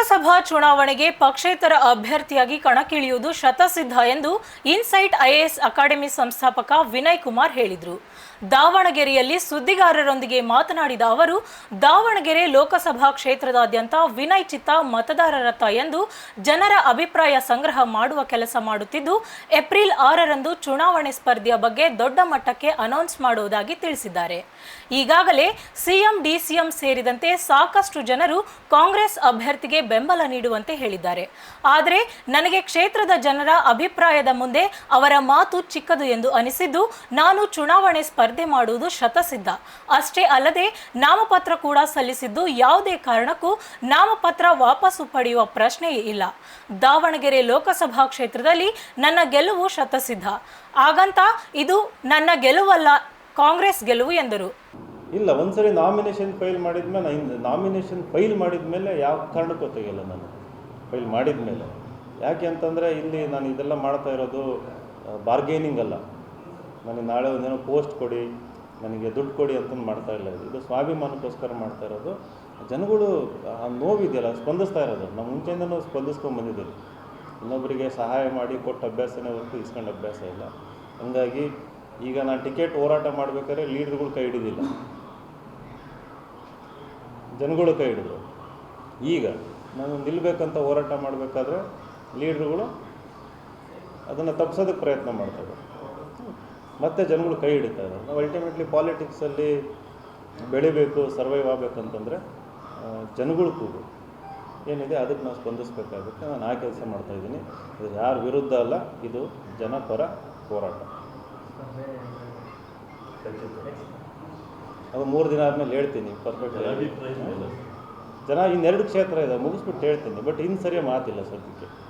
ಲೋಕಸಭಾ ಚುನಾವಣೆಗೆ ಪಕ್ಷೇತರ ಅಭ್ಯರ್ಥಿಯಾಗಿ ಕಣಕ್ಕಿಳಿಯುವುದು ಶತಸಿದ್ಧ ಎಂದು ಇನ್ಸೈಟ್ ಐಎಎಸ್ ಅಕಾಡೆಮಿ ಸಂಸ್ಥಾಪಕ ವಿನಯ್ ಕುಮಾರ್ ಹೇಳಿದರು. ದಾವಣಗೆರೆಯಲ್ಲಿ ಸುದ್ದಿಗಾರರೊಂದಿಗೆ ಮಾತನಾಡಿದ ಅವರು, ದಾವಣಗೆರೆ ಲೋಕಸಭಾ ಕ್ಷೇತ್ರದಾದ್ಯಂತ ವಿನಯ್ ಚಿತ್ತ ಮತದಾರರತ್ತ ಎಂದು ಜನರ ಅಭಿಪ್ರಾಯ ಸಂಗ್ರಹ ಮಾಡುವ ಕೆಲಸ ಮಾಡುತ್ತಿದ್ದು, ಏಪ್ರಿಲ್ 6ರಂದು ಚುನಾವಣೆ ಸ್ಪರ್ಧೆಯ ಬಗ್ಗೆ ದೊಡ್ಡ ಮಟ್ಟಕ್ಕೆ ಅನೌನ್ಸ್ ಮಾಡುವುದಾಗಿ ತಿಳಿಸಿದ್ದಾರೆ. ಈಗಾಗಲೇ ಸಿಎಂ, ಡಿಸಿಎಂ ಸೇರಿದಂತೆ ಸಾಕಷ್ಟು ಜನರು ಕಾಂಗ್ರೆಸ್ ಅಭ್ಯರ್ಥಿಗೆ ಬೆಂಬಲ ನೀಡುವಂತೆ ಹೇಳಿದ್ದಾರೆ. ಆದರೆ ನನಗೆ ಕ್ಷೇತ್ರದ ಜನರ ಅಭಿಪ್ರಾಯದ ಮುಂದೆ ಅವರ ಮಾತು ಚಿಕ್ಕದು ಎಂದು ಅನಿಸಿದ್ದು, ನಾನು ಚುನಾವಣೆ ಸ್ಪರ್ಧೆ ಮಾಡುವುದು ಶತಸಿದ್ಧ. ಅಷ್ಟೇ ಅಲ್ಲದೆ ನಾಮಪತ್ರ ಕೂಡ ಸಲ್ಲಿಸಿದ್ದು, ಯಾವುದೇ ಕಾರಣಕ್ಕೂ ನಾಮಪತ್ರ ವಾಪಸ್ಸು ಪಡೆಯುವ ಪ್ರಶ್ನೆಯೇ ಇಲ್ಲ. ದಾವಣಗೆರೆ ಲೋಕಸಭಾ ಕ್ಷೇತ್ರದಲ್ಲಿ ನನ್ನ ಗೆಲುವು ಶತಸಿದ್ಧ. ಹಾಗಂತ ಇದು ನನ್ನ ಗೆಲುವಲ್ಲ, ಕಾಂಗ್ರೆಸ್ ಗೆಲುವು ಎಂದರು. ಇಲ್ಲ, ಒಂದ್ಸರಿ ನಾಮಿನೇಷನ್ ಫೈಲ್ ಮಾಡಿದ್ಮೇಲೆ ಯಾವ ಕಾರಣಕ್ಕೂ ತೆಗೆಯಲ್ಲ. ನಾನು ಫೈಲ್ ಮಾಡಿದ್ಮೇಲೆ ಯಾಕೆ ಅಂತಂದರೆ ಇಲ್ಲಿ ನಾನು ಇದೆಲ್ಲ ಮಾಡ್ತಾ ಇರೋದು ಬಾರ್ಗೇನಿಂಗ್ ಅಲ್ಲ. ನನಗೆ ನಾಳೆ ಒಂದೇನೋ ಪೋಸ್ಟ್ ಕೊಡಿ, ನನಗೆ ದುಡ್ಡು ಕೊಡಿ ಅಂತಂದು ಮಾಡ್ತಾ ಇಲ್ಲ. ಇದು ಸ್ವಾಭಿಮಾನಕ್ಕೋಸ್ಕರ ಮಾಡ್ತಾ ಇರೋದು. ಜನಗಳು ಆ ನೋವಿದೆಯಲ್ಲ ಸ್ಪಂದಿಸ್ತಾ ಇರೋದು. ನಾವು ಮುಂಚೆಯಿಂದನೂ ಸ್ಪಂದಿಸ್ಕೊಂಡು ಬಂದಿದ್ದೀವಿ. ಇನ್ನೊಬ್ಬರಿಗೆ ಸಹಾಯ ಮಾಡಿ ಕೊಟ್ಟ ಅಭ್ಯಾಸನೇ ಹೊರತು ಇಸ್ಕೊಂಡು ಅಭ್ಯಾಸ ಇಲ್ಲ. ಹಂಗಾಗಿ ಈಗ ನಾನು ಟಿಕೆಟ್ ಹೋರಾಟ ಮಾಡಬೇಕಾದ್ರೆ ಲೀಡ್ರುಗಳು ಕೈ ಹಿಡಿದಿಲ್ಲ, ಜನಗಳು ಕೈ ಹಿಡಿದ್ರು. ಈಗ ನಾನು ನಿಲ್ಲಬೇಕಂತ ಹೋರಾಟ ಮಾಡಬೇಕಾದ್ರೆ ಲೀಡ್ರುಗಳು ಅದನ್ನು ತಪ್ಪಿಸೋದಕ್ಕೆ ಪ್ರಯತ್ನ ಮಾಡ್ತಾರೆ, ಮತ್ತು ಜನಗಳು ಕೈ ಹಿಡಿತಾ ಇದ್ದಾರೆ. ನಾವು ಅಲ್ಟಿಮೇಟ್ಲಿ ಪಾಲಿಟಿಕ್ಸಲ್ಲಿ ಬೆಳಿಬೇಕು, ಸರ್ವೈವ್ ಆಗಬೇಕಂತಂದರೆ ಜನಗಳು ಕೂಗು ಏನಿದೆ ಅದಕ್ಕೆ ನಾವು ಸ್ಪಂದಿಸಬೇಕಾಗುತ್ತೆ. ನಾನು ಆ ಕೆಲಸ ಮಾಡ್ತಾಯಿದ್ದೀನಿ. ಇದು ಯಾರ ವಿರುದ್ಧ ಅಲ್ಲ, ಇದು ಜನಪರ ಹೋರಾಟ. ಅದು 3 ದಿನ ಆದಮೇಲೆ ಹೇಳ್ತೀನಿ ಪರ್ಫೆಕ್ಟ್. ಜನ ಇನ್ನೆರಡು ಕ್ಷೇತ್ರ ಇದೆ, ಮುಗಿಸ್ಬಿಟ್ಟು ಹೇಳ್ತೀನಿ. ಬಟ್ ಇನ್ನು ಸರಿಯಾಗಿ ಮಾತಿಲ್ಲ ಸದ್ಯಕ್ಕೆ.